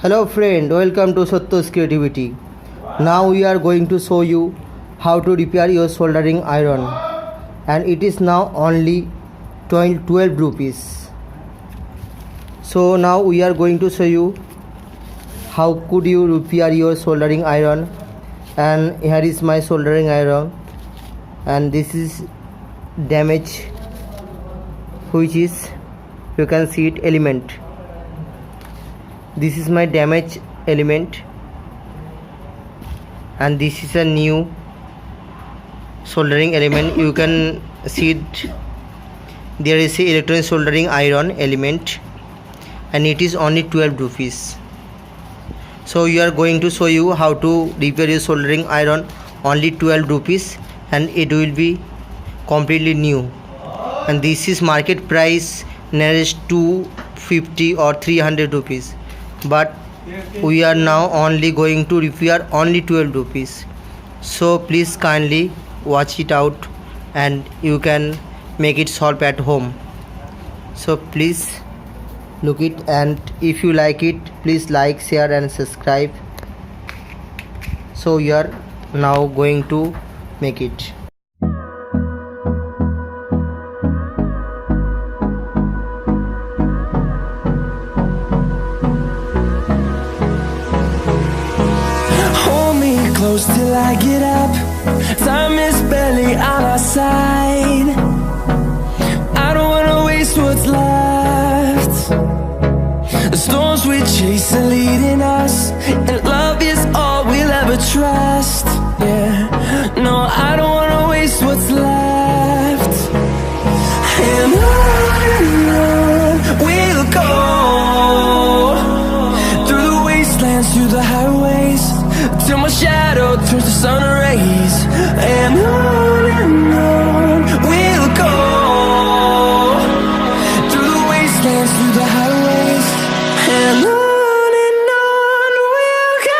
Hello friend, welcome to Satto's Creativity. Now we are going to show you how to repair your soldering iron, and it is now only 12 rupees. So now we are going to show you how could you repair your soldering iron, and here is my soldering iron, and this is damage, which is you can see it element. This is my damage element, and this is a new soldering element. You can see it, there is a electronic soldering iron element, and it is only 12 rupees. So we are going to show you how to repair your soldering iron only 12 rupees, and it will be completely new. And this is market price nearest 250 or 300 rupees, but we are now only going to repair only 12 rupees. So please kindly watch it out, and you can make it solve at home. So please look it, and if you like it, please like, share and subscribe. So we are now going to make it. Close till I get up, time is barely on our side. I don't wanna waste what's left. The storms we chase are leading us, and love is all we'll ever trust. Yeah, no, I don't wanna waste what's left. And on we'll go, through the wastelands, through the highways, till my shadow turns to sun rays. And on we'll go, through the wastelands, through the highways, and on we'll go.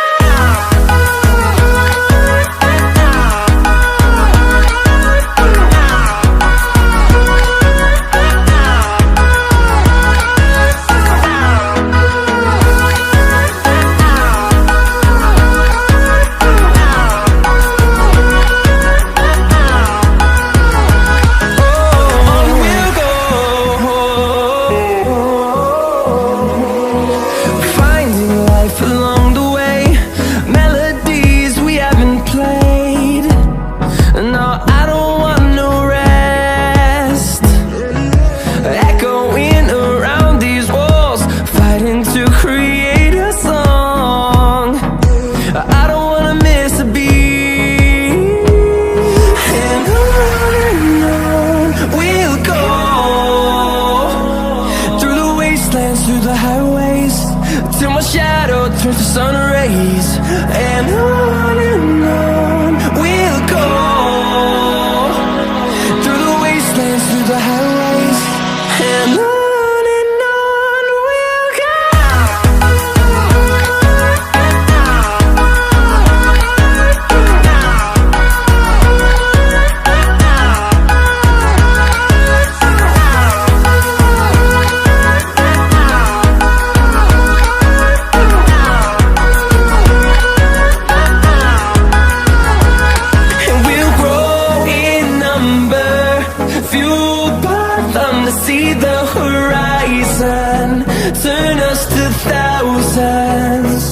Along the way, melodies we haven't played. No, I don't want no rest. Echoing around these walls, fighting to create a song. I don't wanna miss a beat. And on we'll go, through the wastelands, through the highways, till my shadow turns to sun rays. And on we'll go, through the wastelands, through the highways, and on we'll go. See the horizon turn us to thousands,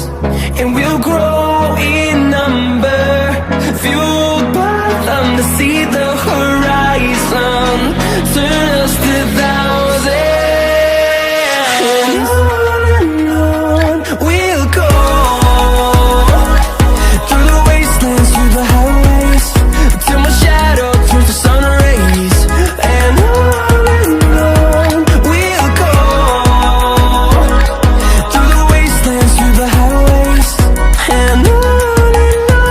and we'll grow in number, fueled by them to see the horizon turn us to thousands. And on we'll go, through the wastelands, through the highways, till my shadow turns to sun rays. And on we'll go, through the wastelands, through the highways, and on we'll go.